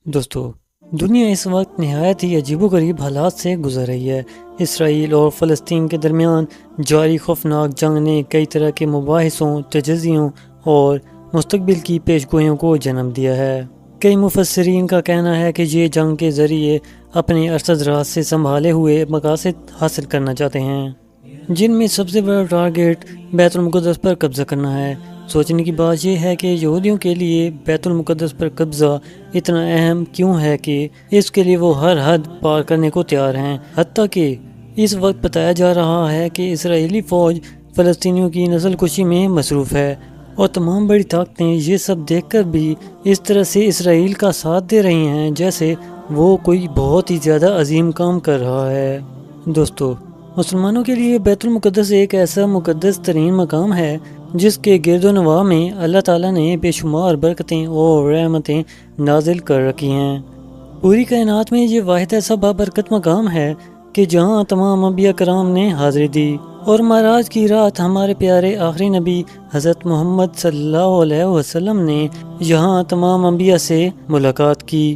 دوستو، دنیا اس وقت نہایت ہی عجیب و غریب حالات سے گزر رہی ہے۔ اسرائیل اور فلسطین کے درمیان جاری خوفناک جنگ نے کئی طرح کے مباحثوں، تجزیوں اور مستقبل کی پیشگوئیوں کو جنم دیا ہے۔ کئی مفسرین کا کہنا ہے کہ یہ جنگ کے ذریعے اپنے ارشد راز سے سنبھالے ہوئے مقاصد حاصل کرنا چاہتے ہیں، جن میں سب سے بڑا ٹارگیٹ بیت المقدس پر قبضہ کرنا ہے۔ سوچنے کی بات یہ ہے کہ یہودیوں کے لیے بیت المقدس پر قبضہ اتنا اہم کیوں ہے کہ اس کے لیے وہ ہر حد پار کرنے کو تیار ہیں، حتیٰ کہ اس وقت بتایا جا رہا ہے کہ اسرائیلی فوج فلسطینیوں کی نسل کشی میں مصروف ہے، اور تمام بڑی طاقتیں یہ سب دیکھ کر بھی اس طرح سے اسرائیل کا ساتھ دے رہی ہیں جیسے وہ کوئی بہت ہی زیادہ عظیم کام کر رہا ہے۔ دوستو، مسلمانوں کے لیے بیت المقدس ایک ایسا مقدس ترین مقام ہے جس کے گرد و نواح میں اللہ تعالیٰ نے بے شمار برکتیں اور رحمتیں نازل کر رکھی ہیں۔ پوری کائنات میں یہ واحد ایسا بابرکت مقام ہے کہ جہاں تمام انبیاء کرام نے حاضری دی، اور معراج کی رات ہمارے پیارے آخری نبی حضرت محمد صلی اللہ علیہ وسلم نے یہاں تمام انبیاء سے ملاقات کی،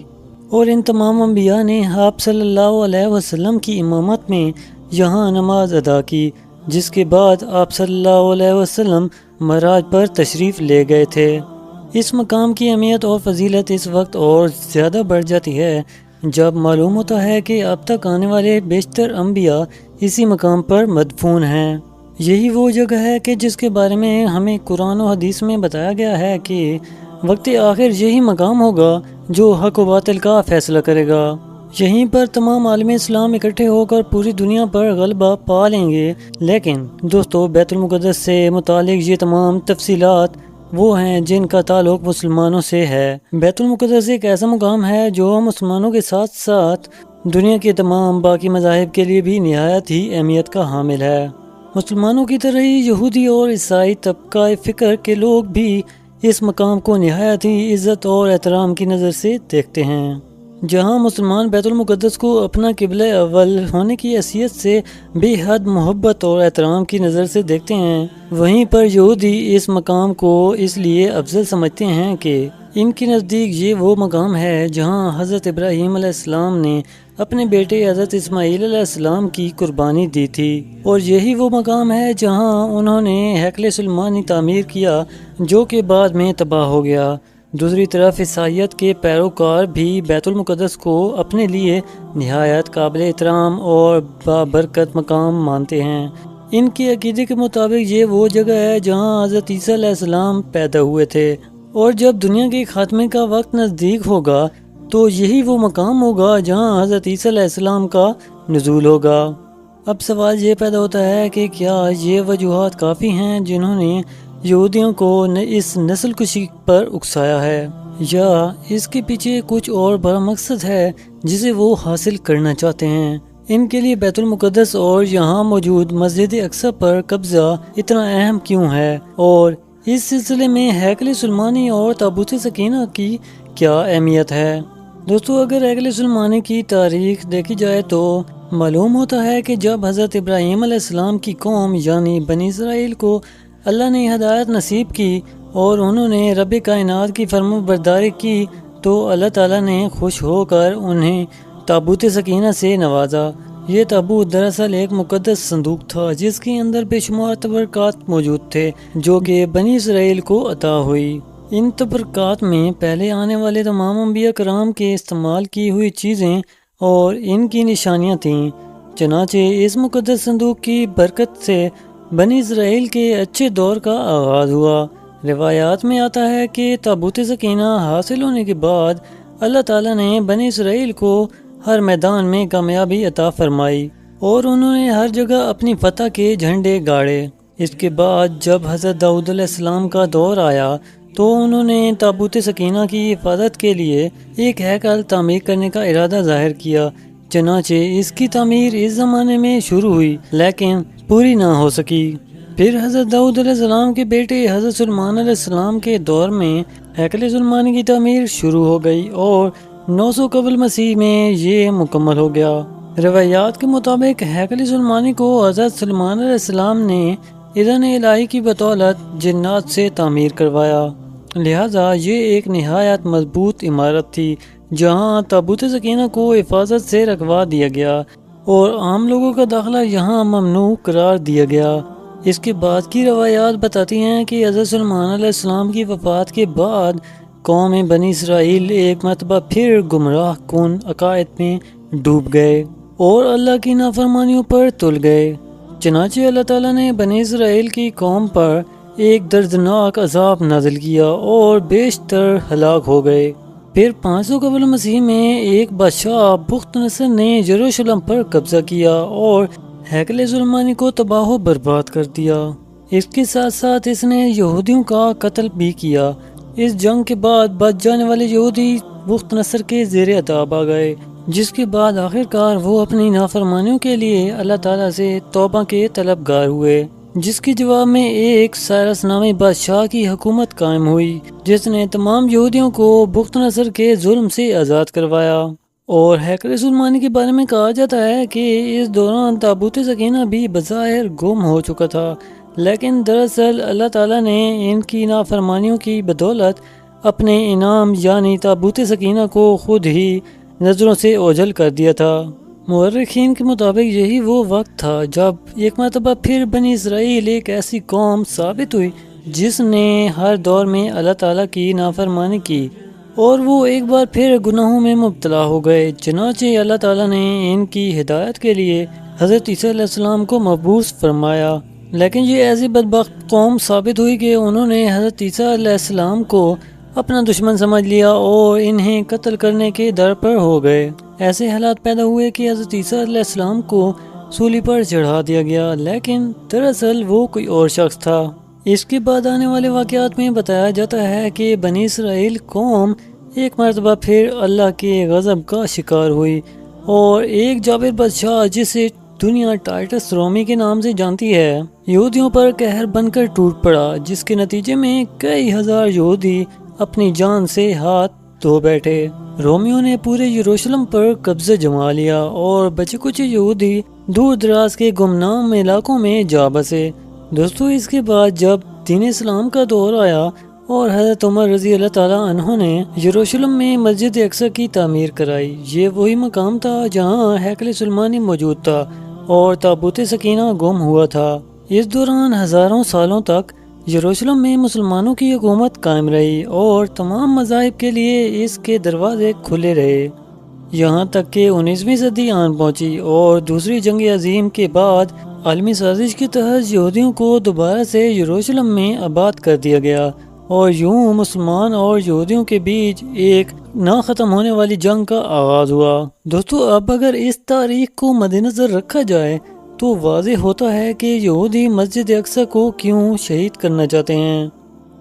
اور ان تمام انبیاء نے آپ صلی اللہ علیہ وسلم کی امامت میں یہاں نماز ادا کی، جس کے بعد آپ صلی اللہ علیہ وسلم معراج پر تشریف لے گئے تھے۔ اس مقام کی اہمیت اور فضیلت اس وقت اور زیادہ بڑھ جاتی ہے جب معلوم ہوتا ہے کہ اب تک آنے والے بیشتر انبیاء اسی مقام پر مدفون ہیں۔ یہی وہ جگہ ہے کہ جس کے بارے میں ہمیں قرآن و حدیث میں بتایا گیا ہے کہ وقت آخر یہی مقام ہوگا جو حق و باطل کا فیصلہ کرے گا۔ یہیں پر تمام عالم اسلام اکٹھے ہو کر پوری دنیا پر غلبہ پا لیں گے۔ لیکن دوستو، بیت المقدس سے متعلق یہ تمام تفصیلات وہ ہیں جن کا تعلق مسلمانوں سے ہے۔ بیت المقدس ایک ایسا مقام ہے جو مسلمانوں کے ساتھ ساتھ دنیا کے تمام باقی مذاہب کے لیے بھی نہایت ہی اہمیت کا حامل ہے۔ مسلمانوں کی طرح ہی یہودی اور عیسائی طبقہ فکر کے لوگ بھی اس مقام کو نہایت ہی عزت اور احترام کی نظر سے دیکھتے ہیں۔ جہاں مسلمان بیت المقدس کو اپنا قبلہ اول ہونے کی حیثیت سے بے حد محبت اور احترام کی نظر سے دیکھتے ہیں، وہیں پر یہودی اس مقام کو اس لیے افضل سمجھتے ہیں کہ ان کے نزدیک یہ وہ مقام ہے جہاں حضرت ابراہیم علیہ السلام نے اپنے بیٹے حضرت اسماعیل علیہ السلام کی قربانی دی تھی، اور یہی وہ مقام ہے جہاں انہوں نے ہیکل سلیمانی تعمیر کیا جو کہ بعد میں تباہ ہو گیا۔ دوسری طرف عیسائیت کے پیروکار بھی بیت المقدس کو اپنے لیے نہایت قابل احترام اور بابرکت مقام مانتے ہیں۔ ان کے عقیدے کے مطابق یہ وہ جگہ ہے جہاں حضرت عیسیٰ علیہ السلام پیدا ہوئے تھے، اور جب دنیا کے خاتمے کا وقت نزدیک ہوگا تو یہی وہ مقام ہوگا جہاں حضرت عیسیٰ علیہ السلام کا نزول ہوگا۔ اب سوال یہ پیدا ہوتا ہے کہ کیا یہ وجوہات کافی ہیں جنہوں نے یہودیوں کو اس نسل کشی پر اکسایا ہے، یا اس کے پیچھے کچھ اور بڑا مقصد ہے جسے وہ حاصل کرنا چاہتے ہیں؟ ان کے لیے بیت المقدس اور یہاں موجود مسجد اقصی پر قبضہ اتنا اہم کیوں ہے، اور اس سلسلے میں ہیکل سلیمانی اور تابوت سکینہ کی کیا اہمیت ہے؟ دوستو، اگر ہیکل سلیمانی کی تاریخ دیکھی جائے تو معلوم ہوتا ہے کہ جب حضرت ابراہیم علیہ السلام کی قوم یعنی بنی اسرائیل کو اللہ نے ہدایت نصیب کی اور انہوں نے رب کائنات کی فرما برداری کی، تو اللہ تعالیٰ نے خوش ہو کر انہیں تابوت سکینہ سے نوازا۔ یہ تابوت دراصل ایک مقدس صندوق تھا جس کے اندر بے شمار تبرکات موجود تھے جو کہ بنی اسرائیل کو عطا ہوئی۔ ان تبرکات میں پہلے آنے والے تمام انبیاء کرام کے استعمال کی ہوئی چیزیں اور ان کی نشانیاں تھیں۔ چنانچہ اس مقدس صندوق کی برکت سے بنی اسرائیل کے اچھے دور کا آغاز ہوا۔ روایات میں آتا ہے کہ تابوت سکینہ حاصل ہونے کے بعد اللہ تعالیٰ نے بنی اسرائیل کو ہر میدان میں کامیابی عطا فرمائی، اور انہوں نے ہر جگہ اپنی فتح کے جھنڈے گاڑے۔ اس کے بعد جب حضرت داؤد علیہ السلام کا دور آیا تو انہوں نے تابوت سکینہ کی حفاظت کے لیے ایک ہیکل تعمیر کرنے کا ارادہ ظاہر کیا۔ چنانچہ اس کی تعمیر اس زمانے میں شروع ہوئی لیکن پوری نہ ہو سکی۔ پھر حضرت داؤد علیہ السلام کے بیٹے حضرت سلیمان علیہ السلام کے دور میں ہیکل سلیمانی کی تعمیر شروع ہو گئی، اور 900 قبل مسیح میں یہ مکمل ہو گیا۔ روایات کے مطابق ہیکل سلیمانی کو حضرت سلیمان علیہ السلام نے اذن الہی کی بدولت جنات سے تعمیر کروایا، لہذا یہ ایک نہایت مضبوط عمارت تھی جہاں تابوت سکینہ کو حفاظت سے رکھوا دیا گیا اور عام لوگوں کا داخلہ یہاں ممنوع قرار دیا گیا۔ اس کے بعد کی روایات بتاتی ہیں کہ حضرت سلیمان علیہ السلام کی وفات کے بعد قوم بنی اسرائیل ایک مرتبہ پھر گمراہ کن عقائد میں ڈوب گئے اور اللہ کی نافرمانیوں پر تل گئے۔ چنانچہ اللہ تعالیٰ نے بنی اسرائیل کی قوم پر ایک دردناک عذاب نازل کیا اور بیشتر ہلاک ہو گئے۔ پھر 500 قبل مسیح میں ایک بادشاہ بخت نصر نے یروشلم پر قبضہ کیا اور ہیکل سلیمانی کو تباہ و برباد کر دیا۔ اس کے ساتھ ساتھ اس نے یہودیوں کا قتل بھی کیا۔ اس جنگ کے بعد بچ جانے والے یہودی بخت نصر کے زیر عذاب آ گئے، جس کے بعد آخر کار وہ اپنی نافرمانیوں کے لیے اللہ تعالیٰ سے توبہ کے طلبگار ہوئے، جس کے جواب میں ایک سائرس نامی بادشاہ کی حکومت قائم ہوئی، جس نے تمام یہودیوں کو بخت نصر کے ظلم سے آزاد کروایا۔ اور ہیکل سلیمانی کے بارے میں کہا جاتا ہے کہ اس دوران تابوت سکینہ بھی بظاہر گم ہو چکا تھا، لیکن دراصل اللہ تعالیٰ نے ان کی نافرمانیوں کی بدولت اپنے انعام یعنی تابوت سکینہ کو خود ہی نظروں سے اوجھل کر دیا تھا۔ مورخین کے مطابق یہی وہ وقت تھا جب ایک مرتبہ پھر بنی اسرائیل ایک ایسی قوم ثابت ہوئی جس نے ہر دور میں اللہ تعالیٰ کی نافرمانی کی، اور وہ ایک بار پھر گناہوں میں مبتلا ہو گئے۔ چنانچہ اللہ تعالیٰ نے ان کی ہدایت کے لیے حضرت عیسیٰ علیہ السلام کو مبعوث فرمایا، لیکن یہ ایسی بدبخت قوم ثابت ہوئی کہ انہوں نے حضرت عیسیٰ علیہ السلام کو اپنا دشمن سمجھ لیا اور انہیں قتل کرنے کے در پر ہو گئے۔ ایسے حالات پیدا ہوئے کہ حضرت عیسیٰ علیہ السلام کو سولی پر چڑھا دیا گیا، لیکن دراصل وہ کوئی اور شخص تھا۔ اس کے بعد آنے والے واقعات میں بتایا جاتا ہے کہ بنی اسرائیل قوم ایک مرتبہ پھر اللہ کے غضب کا شکار ہوئی اور ایک جابر بادشاہ جسے دنیا ٹائٹس رومی کے نام سے جانتی ہے یہودیوں پر قہر بن کر ٹوٹ پڑا، جس کے نتیجے میں کئی ہزار یہودی اپنی جان سے ہاتھ دھو بیٹھے۔ رومیوں نے پورے یروشلم پر قبضہ جما لیا اور بچے کچھ یہودی دور دراز کے گمنام علاقوں میں جا بسے۔ دوستو، اس کے بعد جب دین اسلام کا دور آیا اور حضرت عمر رضی اللہ تعالیٰ عنہ نے یروشلم میں مسجد اقصی کی تعمیر کرائی، یہ وہی مقام تھا جہاں ہیکل سلیمانی موجود تھا اور تابوت سکینہ گم ہوا تھا۔ اس دوران ہزاروں سالوں تک یروشلم میں مسلمانوں کی حکومت قائم رہی اور تمام مذاہب کے لیے اس کے دروازے کھلے رہے، یہاں تک کہ 19ویں صدی آن پہنچی اور دوسری جنگ عظیم کے بعد عالمی سازش کے تحت یہودیوں کو دوبارہ سے یروشلم میں آباد کر دیا گیا اور یوں مسلمان اور یہودیوں کے بیچ ایک نہ ختم ہونے والی جنگ کا آغاز ہوا۔ دوستو، اب اگر اس تاریخ کو مد نظر رکھا جائے تو واضح ہوتا ہے کہ یہودی مسجد اقصی کو کیوں شہید کرنا چاہتے ہیں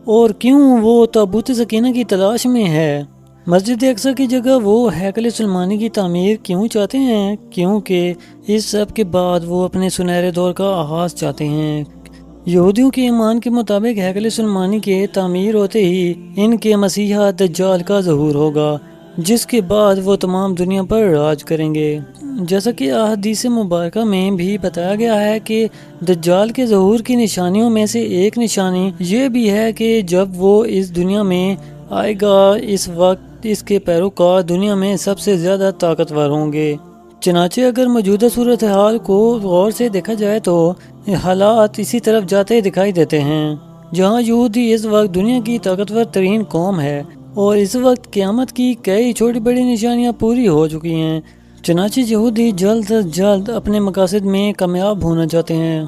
اور کیوں وہ تابوت سکینہ کی تلاش میں ہے۔ مسجد اقصی کی جگہ وہ ہیکل سلیمانی کی تعمیر کیوں چاہتے ہیں؟ کیونکہ اس سب کے بعد وہ اپنے سنہرے دور کا آغاز چاہتے ہیں۔ یہودیوں کے ایمان کے مطابق ہیکل سلیمانی کے تعمیر ہوتے ہی ان کے مسیحا دجال کا ظہور ہوگا، جس کے بعد وہ تمام دنیا پر راج کریں گے۔ جیسا کہ احادیث مبارکہ میں بھی بتایا گیا ہے کہ دجال کے ظہور کی نشانیوں میں سے ایک نشانی یہ بھی ہے کہ جب وہ اس دنیا میں آئے گا، اس وقت اس کے پیروکار دنیا میں سب سے زیادہ طاقتور ہوں گے۔ چنانچہ اگر موجودہ صورتحال کو غور سے دیکھا جائے تو حالات اسی طرف جاتے دکھائی دیتے ہیں، جہاں یہودی اس وقت دنیا کی طاقتور ترین قوم ہے اور اس وقت قیامت کی کئی چھوٹی بڑی نشانیاں پوری ہو چکی ہیں۔ چنانچہ یہودی جلد از جلد اپنے مقاصد میں کامیاب ہونا چاہتے ہیں